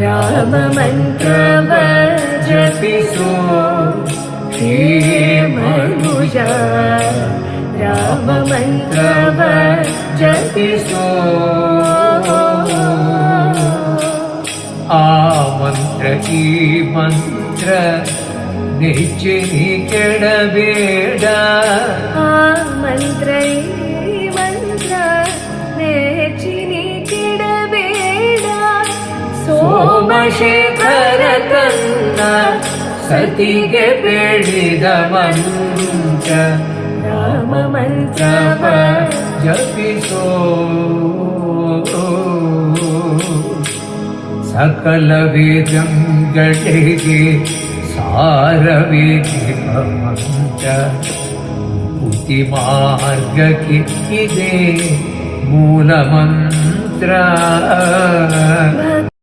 ರಾಮ ಮಂತ್ರವ ಜಪಿಸೋ ಹೇ ಮನುಜ ರಾಮ ಮಂತ್ರವ ಜಪಿಸೋ ಆ ಮಂತ್ರ ಈ ಮಂತ್ರ ನೆಚ್ಚಿನಿ ಕೆಡಬೇಡ ಆ ಮಂತ್ರ ಈ ಮಂತ್ರ ನೆಚ್ಚಿನಿ ಕೆಡಬೇಡ ಸೋಮಶೇಖರ ತನ್ನ ಸತಿಗೆ ಬೇಡಿದ ಮಂತ್ರ ರಾಮ ಮಂತ್ರವ ಜಪಿಸೋ ಸಕಲ ವೇದಂಗಳಿಗೆ ಸಾರವೇ ಮಂತ್ರ ಮುಕ್ತಿ ಮಾರ್ಗಕ್ಕೆ ಇದೆ ಮೂಲ ಮಂತ್ರ